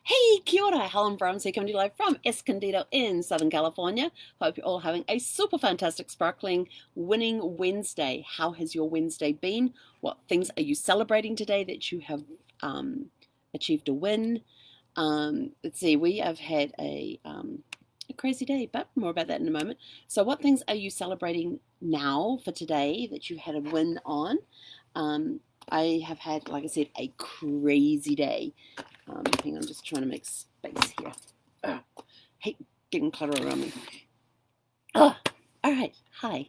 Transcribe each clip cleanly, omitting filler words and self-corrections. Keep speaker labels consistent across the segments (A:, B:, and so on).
A: Hey, kia ora, Helen Brahms here coming to you live from Escondido in Southern California. Hope you're all having a super fantastic, sparkling, winning Wednesday. How has your Wednesday been? What things are you celebrating today that you have achieved a win? Let's see, we have had a crazy day, but more about that in a moment. So, what things are you celebrating now for today that you had a win on? Um, I have had, like I said, a crazy day. Hang on, just trying to make space here. Hate getting clutter around me. All right. Hi.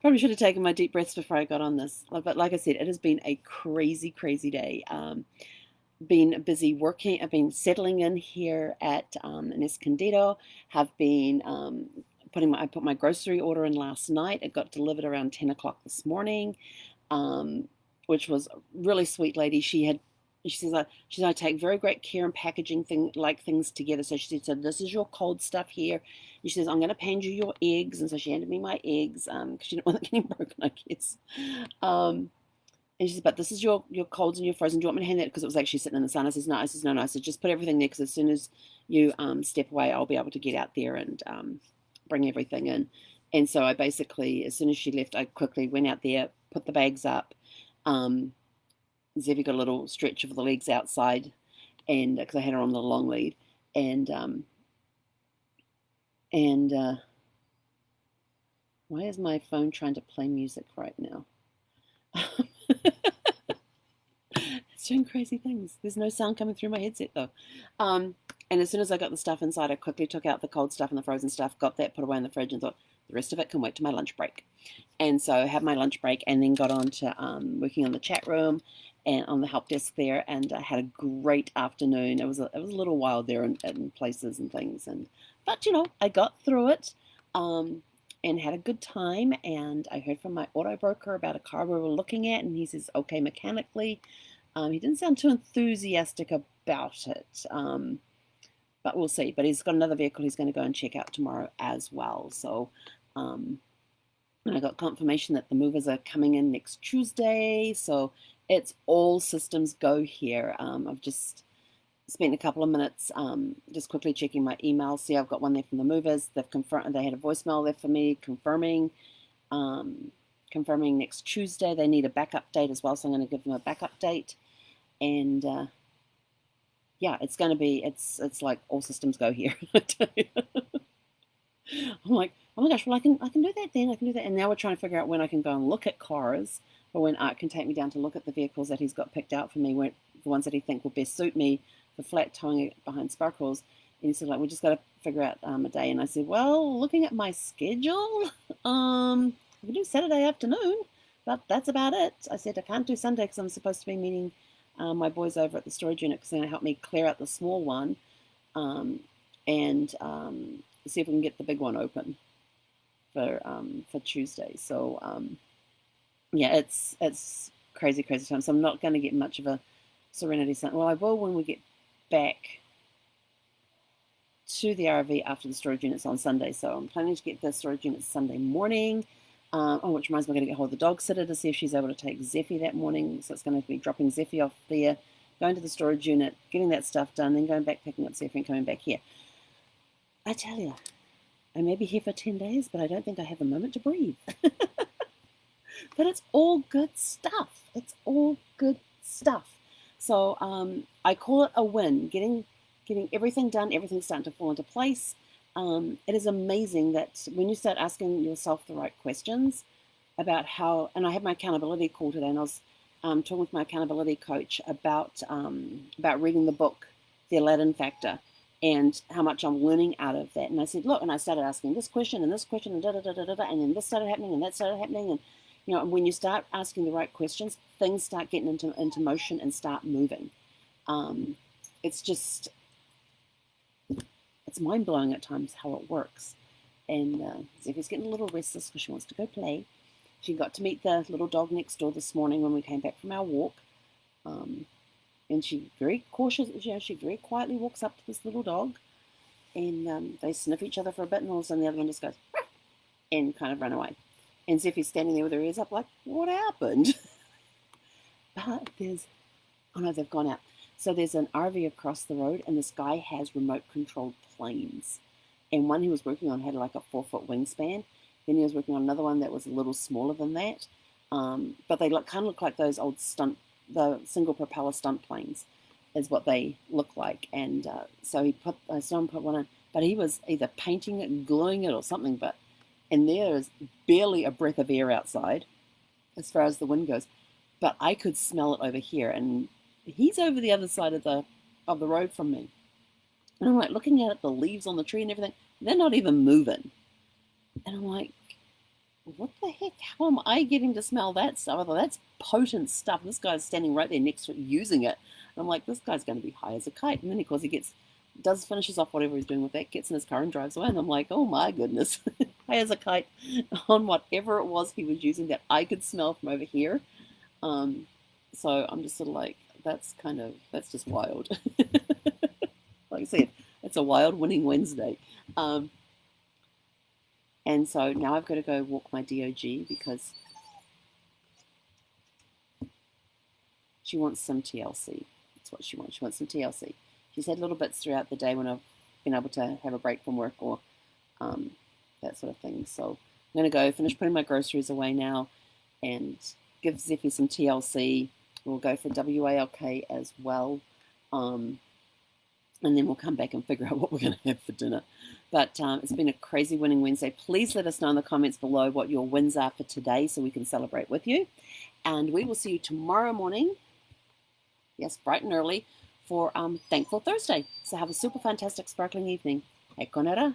A: Probably should have taken my deep breaths before I got on this. But like I said, it has been a crazy, crazy day. Been busy working. I've been settling in here at in Escondido. Have been I put my grocery order in last night. It got delivered around 10 o'clock this morning, which was a really sweet lady. She says I take very great care in packaging things together. So she said, so this is your cold stuff here. And she says, I'm going to hand you your eggs. And so she handed me my eggs because she didn't want them getting broken, I guess. And she said, but this is your colds and your frozen. Do you want me to hand that? Because it was actually sitting in the sun. I says, no. I says, no. I said, just put everything there because as soon as you step away, I'll be able to get out there and bring everything in. And so I basically, as soon as she left, I quickly went out there, put the bags up. Zevie got a little stretch of the legs outside, and because I had her on the long lead, and why is my phone trying to play music right now? It's doing crazy things. There's no sound coming through my headset though. And as soon as I got the stuff inside, I quickly took out the cold stuff and the frozen stuff, got that put away in the fridge, and thought the rest of it can wait to my lunch break. And so I had my lunch break, and then got on to working on the chat room and on the help desk there, and I had a great afternoon. It was a little wild there in places and things, but I got through it. And had a good time. And I heard from my auto broker about a car we were looking at, and he says, okay, mechanically. He didn't sound too enthusiastic about it, but we'll see. But he's got another vehicle he's going to go and check out tomorrow as well. So, and I got confirmation that the movers are coming in next Tuesday. So it's all systems go here. I've just spent a couple of minutes just quickly checking my emails. See, I've got one there from the movers. They've confirmed. They had a voicemail there for me confirming next Tuesday. They need a backup date as well, so I'm going to give them a backup date. And yeah, it's going to be. It's like all systems go here. I tell you. I'm like, oh my gosh, well I can do that then. I can do that. And now we're trying to figure out when I can go and look at cars, or when Art can take me down to look at the vehicles that he's got picked out for me, the ones that he think will best suit me for flat towing behind Sparkles. And he said, like, we just got to figure out a day. And I said, well, looking at my schedule, I can do Saturday afternoon, but that's about it. I said, I can't do Sunday because I'm supposed to be meeting my boys over at the storage unit because they're going to help me clear out the small one and see if we can get the big one open for Tuesday. So yeah, it's crazy time. So I'm not going to get much of a Serenity Sunday. Well, I will when we get back to the RV after the storage units on Sunday. So I'm planning to get the storage units Sunday morning. Which reminds me, I'm going to get hold of the dog sitter to see if she's able to take Zeffie that morning. So it's going to be dropping Zeffie off there, going to the storage unit, getting that stuff done, then going back, picking up Zeffie and coming back here. I tell you, I may be here for 10 days, but I don't think I have a moment to breathe. But it's all good stuff. It's all good stuff. So I call it a win. Getting everything done, everything's starting to fall into place. It is amazing that when you start asking yourself the right questions about how, and I had my accountability call today, and I was talking with my accountability coach about reading the book, The Aladdin Factor, and how much I'm learning out of that. And I said, look, and I started asking this question and this question and and then this started happening and that started happening. And when you start asking the right questions, things start getting into motion and start moving. It's just, it's mind-blowing at times how it works. And Zeffie's getting a little restless because she wants to go play. She got to meet the little dog next door this morning when we came back from our walk. And she very cautious, she very quietly walks up to this little dog. And they sniff each other for a bit, and all of a sudden the other one just goes, and kind of run away. And Zeffie's standing there with her ears up like, what happened? But oh no, they've gone out. So there's an RV across the road, and this guy has remote controlled planes. And one he was working on had like a 4 foot wingspan. Then he was working on another one that was a little smaller than that. But they kind of look like those old the single propeller stunt planes, is what they look like. And so I saw him put one on, but he was either painting it, gluing it, or something. And there is barely a breath of air outside, as far as the wind goes. But I could smell it over here, and he's over the other side of the road from me. And I'm like looking at it, the leaves on the tree and everything, they're not even moving. And I'm like, what the heck? How am I getting to smell that stuff? Although that's potent stuff. This guy's standing right there next to it using it. And I'm like, this guy's going to be high as a kite. And then, of course, he finishes off whatever he's doing with that, gets in his car and drives away. And I'm like, oh my goodness, high as a kite on whatever it was he was using that I could smell from over here. So I'm just sort of like, that's just wild. Like I said, it's a wild winning Wednesday. And so now I've got to go walk my DOG because she wants some TLC. That's what she wants. She wants some TLC. She's had little bits throughout the day when I've been able to have a break from work or that sort of thing. So I'm going to go finish putting my groceries away now and give Zeffy some TLC. We'll go for WALK as well. And then we'll come back and figure out what we're going to have for dinner. But it's been a crazy winning Wednesday. Please let us know in the comments below what your wins are for today so we can celebrate with you. And we will see you tomorrow morning, yes, bright and early, for Thankful Thursday. So have a super fantastic sparkling evening. Hei konera.